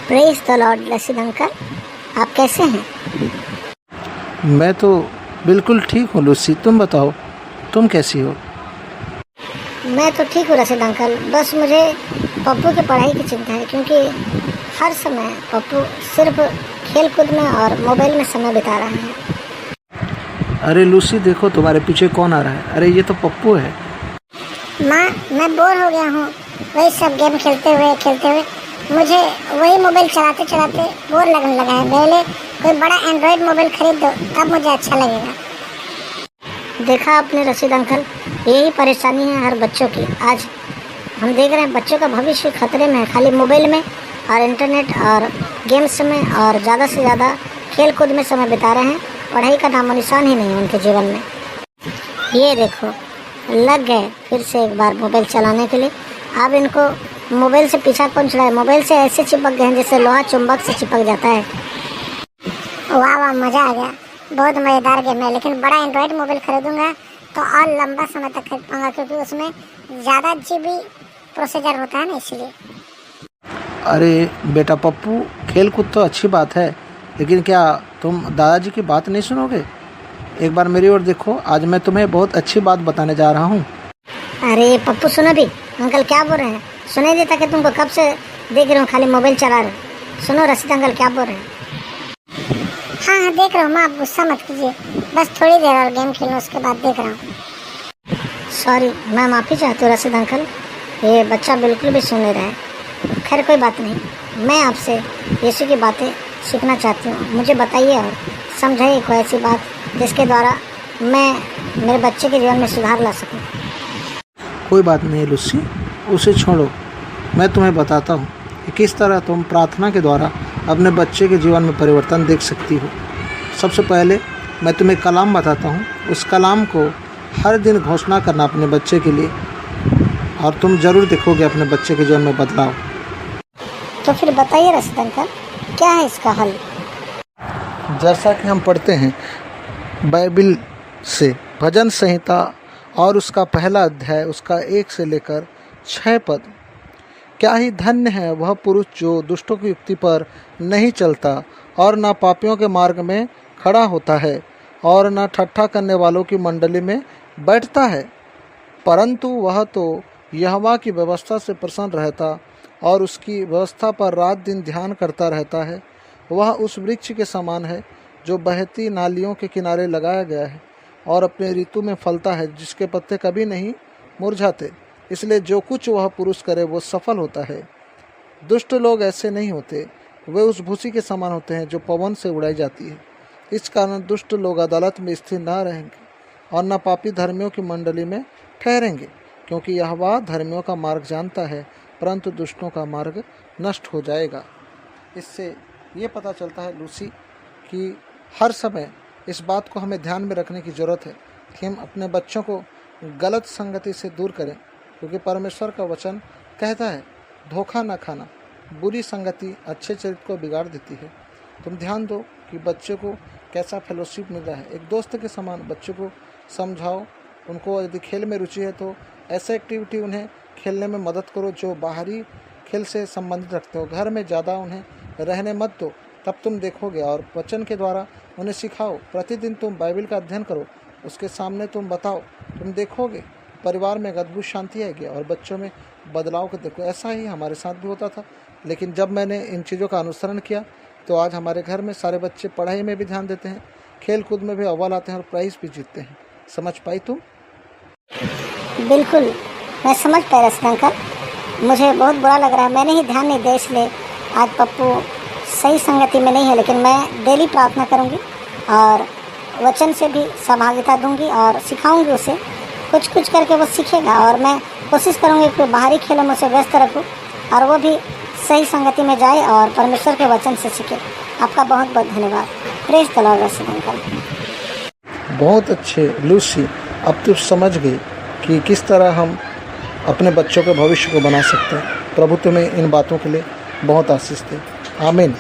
Praise the Lord Rashid uncle, आप कैसे हैं? मैं तो बिल्कुल ठीक हूँ लूसी, तुम बताओ तुम कैसी हो? मैं तो ठीक हूँ रशीद अंकल, बस मुझे पप्पू की पढ़ाई की चिंता है क्योंकि हर समय पप्पू सिर्फ खेल कूद में और मोबाइल में समय बिता रहा है। अरे लूसी देखो तुम्हारे पीछे कौन आ रहा है। अरे ये तो पप्पू है। माँ, मैं बोर हो गया हूँ वही सब गेम खेलते हुए मुझे वही मोबाइल चलाते बोर लगने लगा है। पहले कोई बड़ा एंड्रॉयड मोबाइल खरीद दो तब मुझे अच्छा लगेगा। देखा आपने रशीद अंकल, यही परेशानी है हर बच्चों की। आज हम देख रहे हैं बच्चों का भविष्य खतरे में है, खाली मोबाइल में और इंटरनेट और गेम्स में और ज़्यादा से ज़्यादा खेल कूद में समय बिता रहे हैं। पढ़ाई का नामो निशान ही नहीं है उनके जीवन में। ये देखो लग गए फिर से एक बार मोबाइल चलाने के लिए। अब इनको मोबाइल से पीछा कौन छुड़ाए? मोबाइल से ऐसे चिपक गए हैं जैसे लोहा चुंबक से चिपक जाता है। वाह वाह, मज़ा आ गया, बहुत मज़ेदार गेम है। लेकिन बड़ा एंड्रॉयड मोबाइल खरीदूंगा तो और लंबा समय तक खरीद पाऊंगा क्योंकि उसमें ज़्यादा GB प्रोसेसर होता है ना, इसलिए। अरे बेटा पप्पू, खेल कूद तो अच्छी बात है, लेकिन क्या तुम दादाजी की बात नहीं सुनोगे? एक बार मेरी ओर देखो, आज मैं तुम्हें बहुत अच्छी बात बताने जा रहा हूँ। अरे पप्पू सुनो भी, अंकल क्या बोल रहे हैं? सुनाई देता कि तुमको कब से देख रहा हूँ खाली मोबाइल चला रहे हो। सुनो रशीद अंकल क्या बोल रहे हैं। हाँ देख रहा हूँ माँ, आप गुस्सा मत कीजिए, बस थोड़ी देर और गेम खेलूँ उसके बाद देख रहा हूँ। सॉरी, मैं माफ़ी चाहती हूँ रशीद अंकल, ये बच्चा बिल्कुल भी सुन नहीं रहा है। खैर कोई बात नहीं, मैं आपसे यीशु की बातें सीखना चाहती हूँ। मुझे बताइए और समझाइए कोई ऐसी बात जिसके द्वारा मैं मेरे बच्चे के जीवन में सुधार ला सकूँ। कोई बात नहीं लूसी, उसे छोड़ो। मैं तुम्हें बताता हूँ कि किस तरह तुम प्रार्थना के द्वारा अपने बच्चे के जीवन में परिवर्तन देख सकती हो। सबसे पहले मैं तुम्हें कलाम बताता हूँ। उस कलाम को हर दिन घोषणा करना अपने बच्चे के लिए, और तुम ज़रूर देखोगे अपने बच्चे के जीवन में बदलाव। तो फिर बताइए रशीद अंकल, क्या है इसका हल? जैसा कि हम पढ़ते हैं बाइबिल से, भजन संहिता और उसका पहला अध्याय, उसका 1 से लेकर 6 पद। क्या ही धन्य है वह पुरुष जो दुष्टों की युक्ति पर नहीं चलता और न पापियों के मार्ग में खड़ा होता है और न ठट्ठा करने वालों की मंडली में बैठता है, परंतु वह तो यहोवा की व्यवस्था से प्रसन्न रहता और उसकी व्यवस्था पर रात दिन ध्यान करता रहता है। वह उस वृक्ष के समान है जो बहती नालियों के किनारे लगाया गया है और अपने ऋतु में फलता है, जिसके पत्ते कभी नहीं मुरझाते। इसलिए जो कुछ वह पुरुष करे वो सफल होता है। दुष्ट लोग ऐसे नहीं होते, वे उस भूसी के समान होते हैं जो पवन से उड़ाई जाती है। इस कारण दुष्ट लोग अदालत में स्थिर न रहेंगे और न पापी धर्मियों की मंडली में ठहरेंगे, क्योंकि यहोवा धर्मियों का मार्ग जानता है, परंतु दुष्टों का मार्ग नष्ट हो जाएगा। इससे ये पता चलता है लूसी कि हर समय इस बात को हमें ध्यान में रखने की ज़रूरत है कि हम अपने बच्चों को गलत संगति से दूर करें, क्योंकि परमेश्वर का वचन कहता है धोखा न खाना। बुरी संगति अच्छे चरित्र को बिगाड़ देती है। तुम ध्यान दो कि बच्चे को कैसा फेलोशिप मिल रहा है। एक दोस्त के समान बच्चों को समझाओ। उनको यदि खेल में रुचि है तो ऐसे एक्टिविटी उन्हें खेलने में मदद करो जो बाहरी खेल से संबंधित रखते हो। घर में ज़्यादा उन्हें रहने मत दो, तब तुम देखोगे। और वचन के द्वारा उन्हें सिखाओ। प्रतिदिन तुम बाइबिल का अध्ययन करो, उसके सामने तुम बताओ, तुम देखोगे परिवार में एक अद्भुत शांति आएगी और बच्चों में बदलाव को देखो। ऐसा ही हमारे साथ भी होता था, लेकिन जब मैंने इन चीज़ों का अनुसरण किया तो आज हमारे घर में सारे बच्चे पढ़ाई में भी ध्यान देते हैं, खेल कूद में भी अव्वल आते हैं और प्राइज़ भी जीतते हैं। समझ पाई तुम? बिल्कुल, मैं समझ पाया रशीद अंकल। मुझे बहुत बुरा लग रहा है, मैंने ही ध्यान नहीं दिया, इसलिए आज पप्पू सही संगति में नहीं है। लेकिन मैं डेली प्रार्थना करूंगी और वचन से भी सहभागिता दूंगी और सिखाऊंगी उसे। कुछ कुछ करके वो सीखेगा और मैं कोशिश करूंगी कि बाहरी खेलों में उसे व्यस्त रखूं और वो भी सही संगति में जाए और परमेश्वर के वचन से सीखे। आपका बहुत बहुत धन्यवाद। Praise the Lord Rashid uncle. बहुत अच्छे लूसी, अब तुम समझ गई कि किस तरह हम अपने बच्चों के भविष्य को बना सकते हैं। प्रभु तुम्हें इन बातों के लिए बहुत आशीष दे। आमीन।